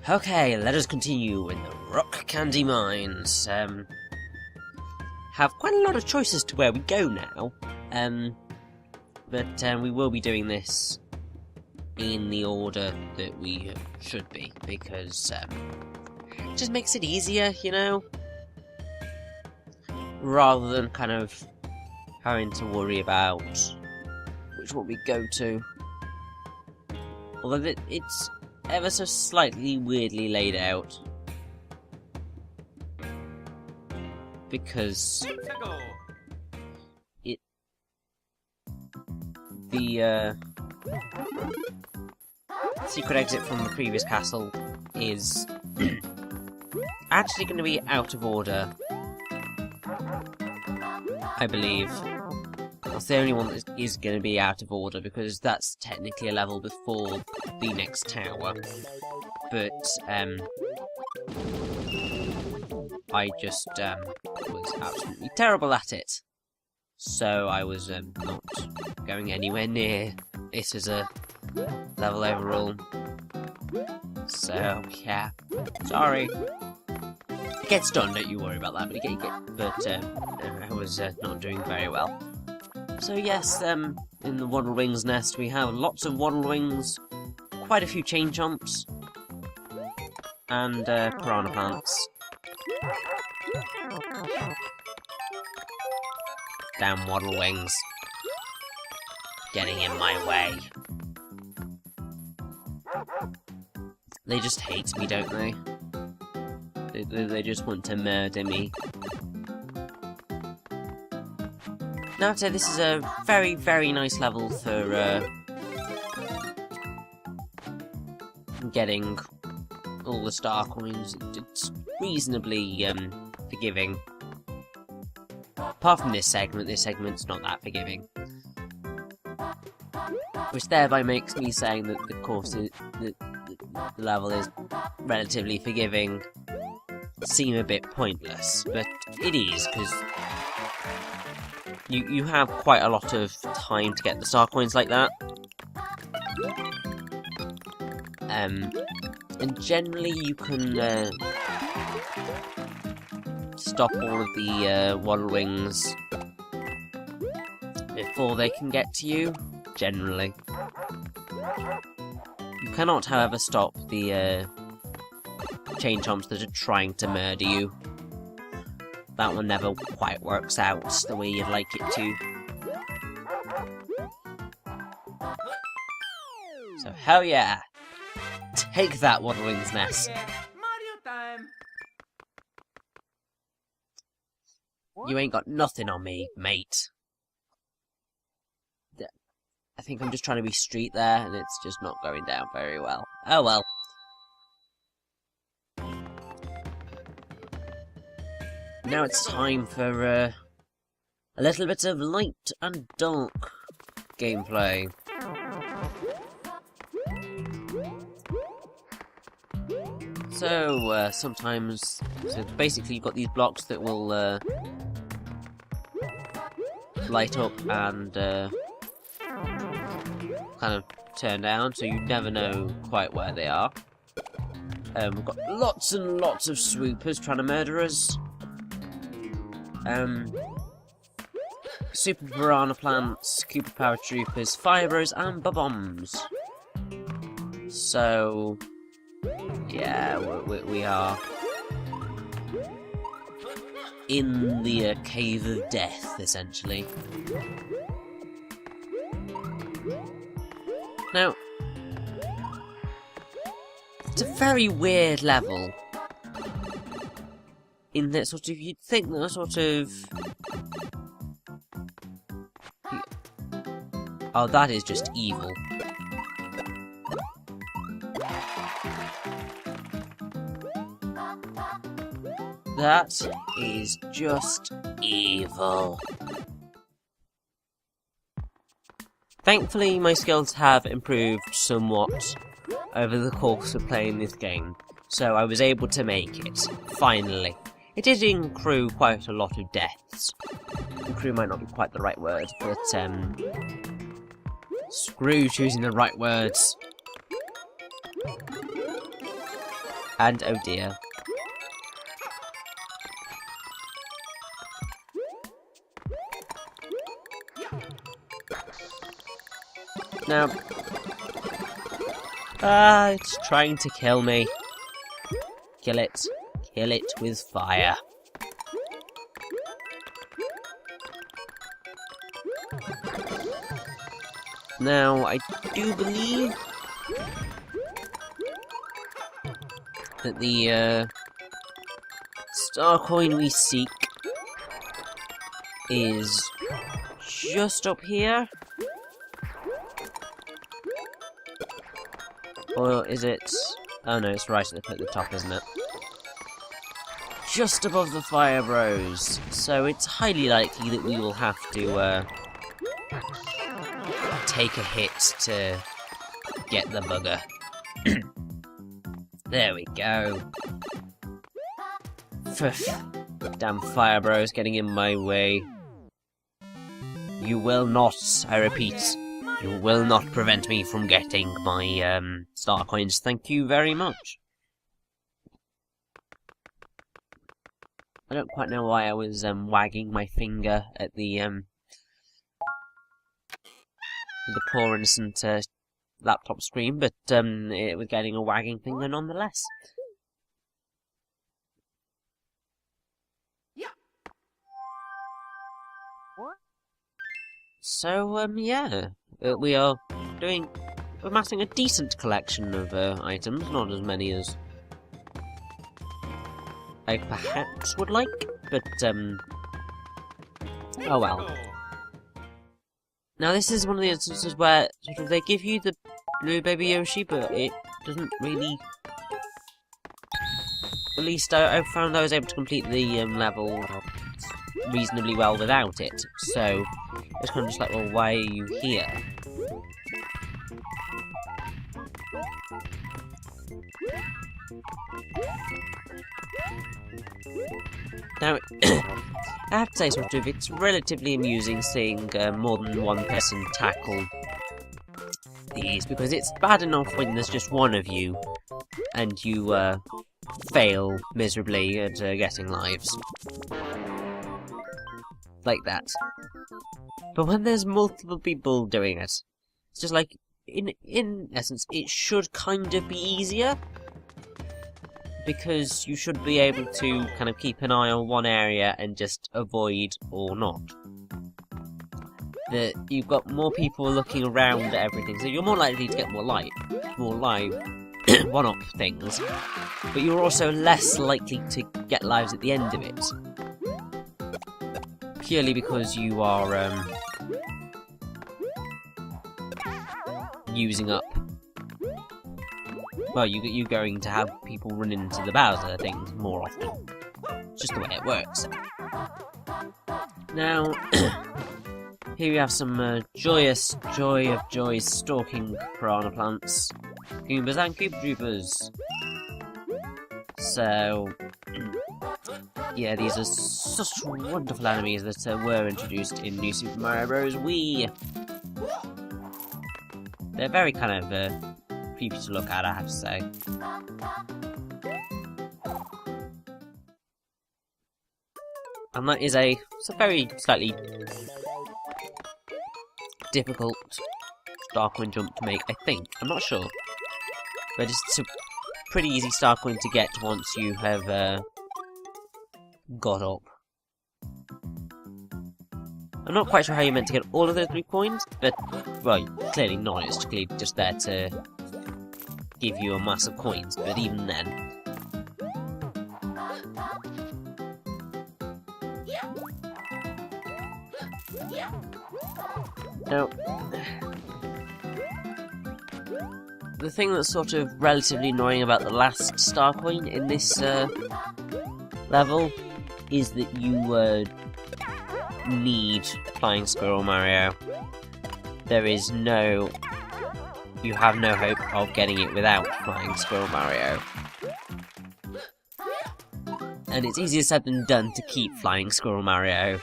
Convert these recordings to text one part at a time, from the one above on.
Okay, let us continue in the rock candy mines. Have quite a lot of choices to where we go now. But we will be doing this in the order that we should be, because it just makes it easier, you know? Rather than kind of having to worry about which one we go to. Although it's ever so slightly weirdly laid out. Because the secret exit from the previous castle is actually going to be out of order, I believe. That's the only one that is going to be out of order, because that's technically a level before the next tower. But I just was absolutely terrible at it. So I was not going anywhere near it as a level overall. So yeah, sorry. It gets done, don't you worry about that. But I was not doing very well. So yes, in the Waddle Wings nest we have lots of Waddle Wings, quite a few chain chomps, and piranha plants. Damn Waddle Wings. Getting in my way. They just hate me, don't they? They just want to murder me. Now I'd say this is a very, very nice level for getting all the star coins. It's reasonably forgiving. Apart from this segment's not that forgiving. Which thereby makes me saying that the course is, the level is relatively forgiving seem a bit pointless, but it is, because you have quite a lot of time to get the star coins like that. And generally you can stop all of the Waddle Wings before they can get to you, generally. You cannot, however, stop the chain chomps that are trying to murder you. That one never quite works out the way you'd like it to. So hell yeah! Take that, Waddle Wings nest! You ain't got nothing on me, mate. I think I'm just trying to be street there, and it's just not going down very well. Oh well. Now it's time for a little bit of light and dark gameplay. So, sometimes... So basically you've got these blocks that will light up and kind of turn down, so you never know quite where they are. We've got lots and lots of swoopers trying to murder us. Super piranha plants, Cooper paratroopers, fibros, and bombs. So yeah, we are in the cave of death, essentially. Now, it's a very weird level. In that sort of, you'd think that sort of... Oh, that is just evil. That is just evil. Thankfully, my skills have improved somewhat over the course of playing this game, so I was able to make it, finally. It did accrue quite a lot of deaths. Accrue might not be quite the right word, but screw choosing the right words. And oh dear. Now... it's trying to kill me. Kill it. Kill it with fire. Now, I do believe that the star coin we seek is just up here. Or is it... Oh no, it's right at the top, isn't it? Just above the Fire Bros. So it's highly likely that we will have to take a hit to get the bugger. There we go. Damn Fire Bros getting in my way. You will not, I repeat, you will not prevent me from getting my star coins. Thank you very much. I don't quite know why I was wagging my finger at the poor innocent laptop screen, but it was getting a wagging finger nonetheless. So yeah, we are amassing a decent collection of items, not as many as I perhaps would like, but oh well. Now this is one of the instances where sort of they give you the blue baby Yoshi, but it doesn't really. At least I found I was able to complete the level reasonably well without it. So it's kind of just like, well, why are you here? Now, I have to say, sort of, it's relatively amusing seeing more than one person tackle these, because it's bad enough when there's just one of you, and you fail miserably at getting lives. Like that. But when there's multiple people doing it, it's just like, in essence, it should kind of be easier, because you should be able to kind of keep an eye on one area and just avoid or not. That you've got more people looking around at everything, so you're more likely to get more live one-up things, but you're also less likely to get lives at the end of it. Purely because you are using up. Well, you're going to have people run into the Bowser things more often. It's just the way it works. Now, here we have some joyous joy of joys stalking piranha plants. Goombas and Koopa Troopers. So, yeah, these are such wonderful enemies that were introduced in New Super Mario Bros. Wii. They're very kind of creepy to look at, I have to say. And that is it's a very slightly difficult star coin jump to make, I think. I'm not sure. But it's a pretty easy star coin to get once you have got up. I'm not quite sure how you're meant to get all of those 3 coins, but, well, clearly not. It's clearly just there to give you a mass of coins, but even then. Now, the thing that's sort of relatively annoying about the last star coin in this level is that you need Flying Squirrel Mario. There is no... You have no hope of getting it without Flying Squirrel Mario. And it's easier said than done to keep Flying Squirrel Mario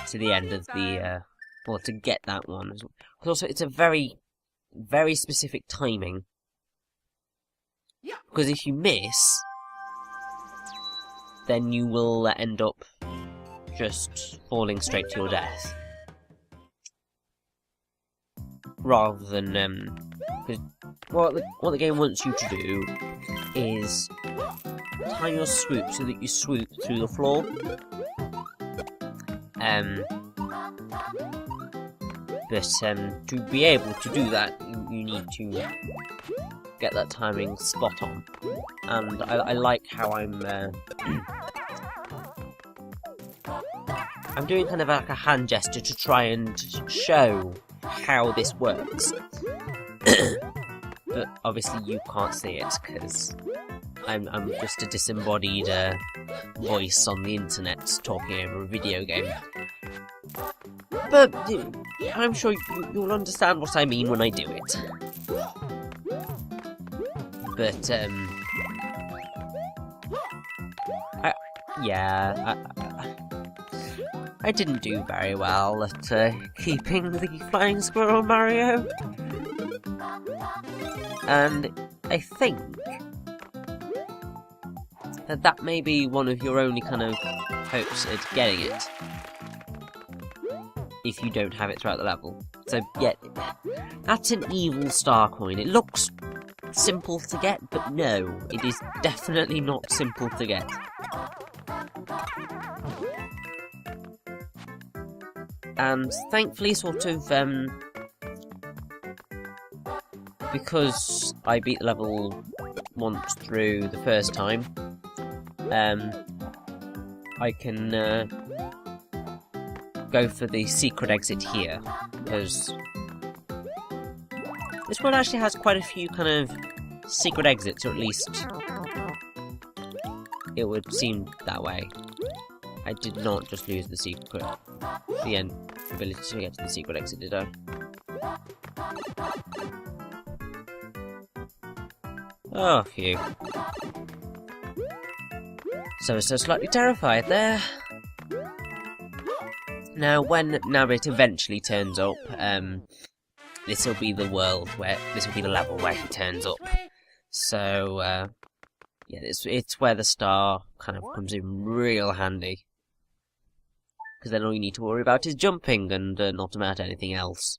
to the end of the, or to get that one. Also, it's a very, very specific timing Because if you miss, then you will end up just falling straight to your death. Rather than, because what the game wants you to do is time your swoop so that you swoop through the floor. But to be able to do that, you need to get that timing spot on. And I like how I'm doing kind of like a hand gesture to try and show how this works. But obviously you can't see it because I'm just a disembodied voice on the internet talking over a video game. But I'm sure you'll understand what I mean when I do it. But I didn't do very well at keeping the flying squirrel Mario. And I think that may be one of your only kind of hopes at getting it, if you don't have it throughout the level. So yeah, that's an evil star coin. It looks simple to get, but no, it is definitely not simple to get. And thankfully, sort of, because I beat the level once through the first time, I can go for the secret exit here, because this one actually has quite a few kind of secret exits, or at least it would seem that way. I did not just lose the ability to get to the secret exit, did I? Oh, phew. So slightly terrified there. Now, when Nabbit eventually turns up, this will be the level where he turns up. So, yeah, it's where the star kind of comes in real handy. Because then all you need to worry about is jumping and not about anything else.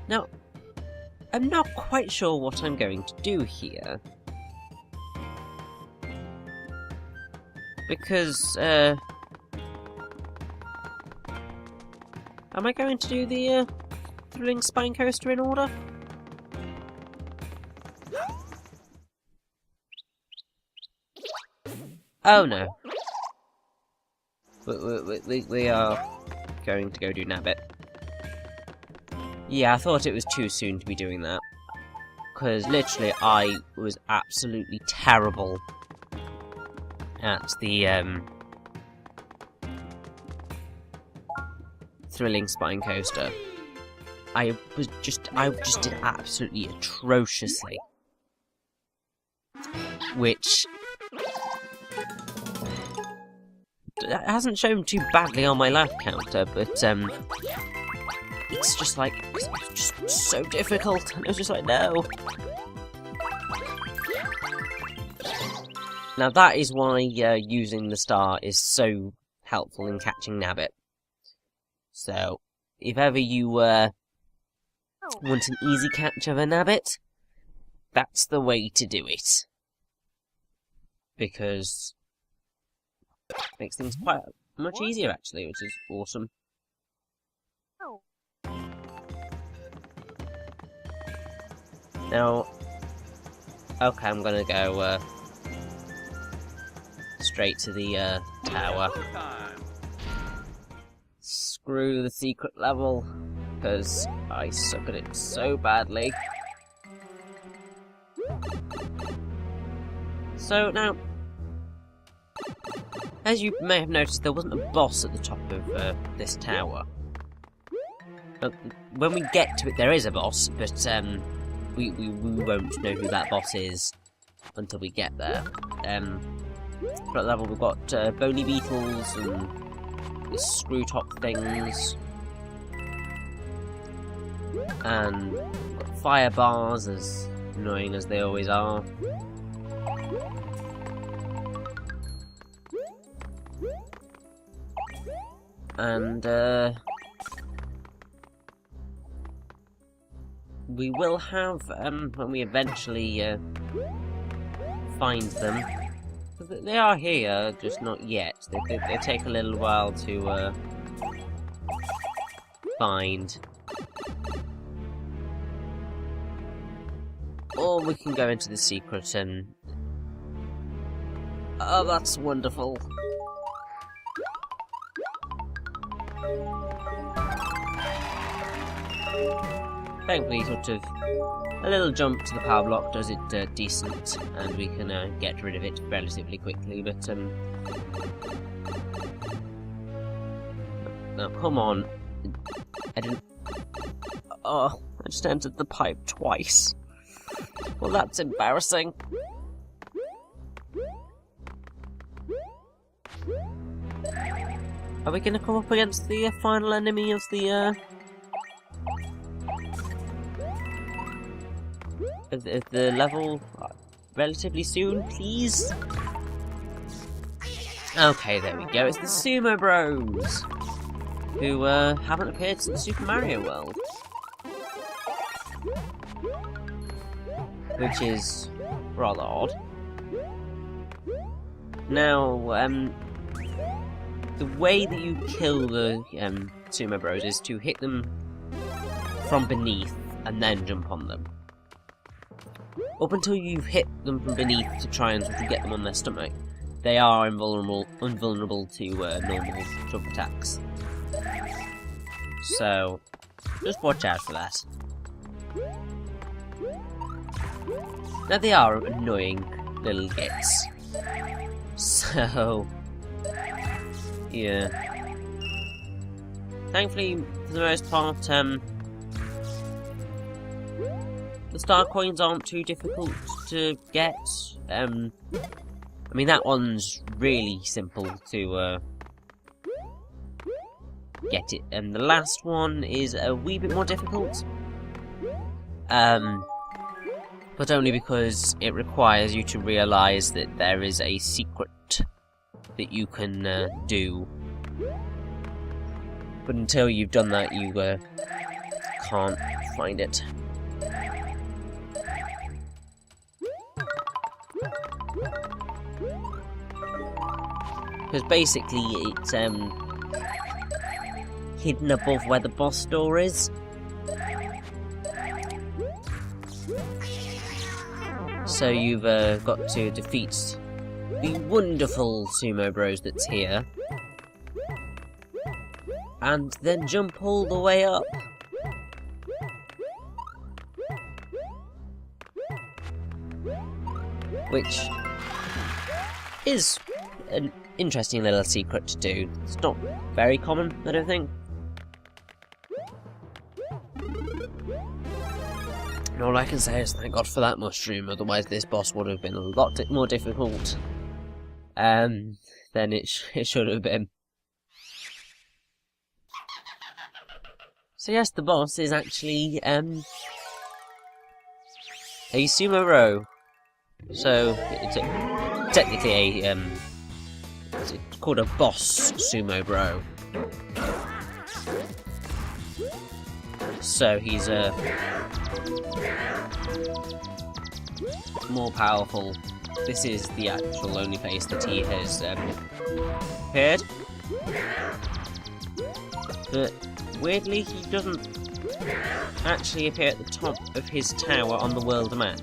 Now, I'm not quite sure what I'm going to do here. Because, am I going to do the, thrilling spine coaster in order? Oh no. We are going to go do Nabbit. Yeah, I thought it was too soon to be doing that. Because literally I was absolutely terrible at the thrilling spine coaster. I just did absolutely atrociously. Which it hasn't shown too badly on my life counter, but it's just like, it's just so difficult, and it was just like, no. Now that is why using the star is so helpful in catching Nabbit. So, if ever you want an easy catch of a Nabbit, that's the way to do it. Because it makes things quite much easier, actually, which is awesome. Now, okay, I'm gonna go straight to the tower. Screw the secret level, because I suck at it so badly. So now, as you may have noticed, there wasn't a boss at the top of this tower. When we get to it, there is a boss, but we won't know who that boss is until we get there. For that level, we've got bony beetles and the screw top things. And fire bars, as annoying as they always are. And we will have, when we eventually find them, they are here, just not yet. They take a little while to find. Or we can go into the secret and... Oh, that's wonderful. Thankfully, sort of, a little jump to the power block does it decent, and we can get rid of it relatively quickly, but, no, come on. I didn't... Oh, I just entered the pipe twice. Well, that's embarrassing. Are we going to come up against the final enemy of the level relatively soon, please? Okay, there we go. It's the Sumo Bros, who haven't appeared since Super Mario World. Which is rather odd. Now, the way that you kill the Sumo Bros is to hit them from beneath and then jump on them. Up until you've hit them from beneath to try and sort of get them on their stomach, they are invulnerable to normal jump attacks. So, just watch out for that. Now they are annoying little gits. So, yeah. Thankfully, for the most part, the star coins aren't too difficult to get. I mean, that one's really simple to get it, and the last one is a wee bit more difficult. But only because it requires you to realise that there is a secret that you can do. But until you've done that, you can't find it. Because basically it's hidden above where the boss door is. So you've got to defeat the wonderful Sumo Bros that's here, and then jump all the way up. Which is an interesting little secret to do. It's not very common, I don't think. And all I can say is thank God for that mushroom, otherwise this boss would have been a lot more difficult than it should have been. So yes, the boss is actually a Sumo Bro. So it's technically a it's called a boss Sumo Bro. So he's more powerful. This is the actual only place that he has appeared. But weirdly, he doesn't actually appear at the top of his tower on the world map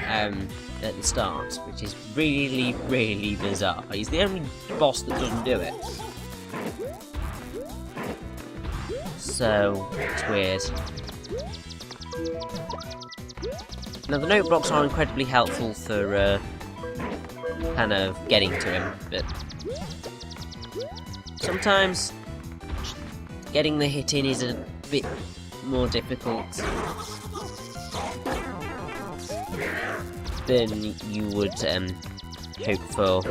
at the start, which is really, really bizarre. He's the only boss that doesn't do it. So, it's weird. Now, the note blocks are incredibly helpful for kind of getting to him, but sometimes getting the hit in is a bit more difficult than you would hope for.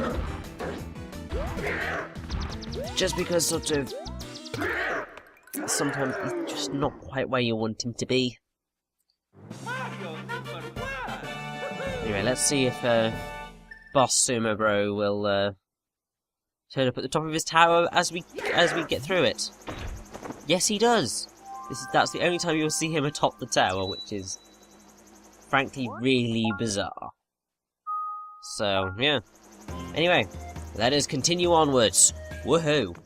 Just because sort of sometimes he's just not quite where you want him to be. Anyway, let's see if Boss Sumo Bro will turn up at the top of his tower as we get through it. Yes, he does. That's the only time you'll see him atop the tower, which is frankly really bizarre. So yeah. Anyway, let us continue onwards. Woohoo!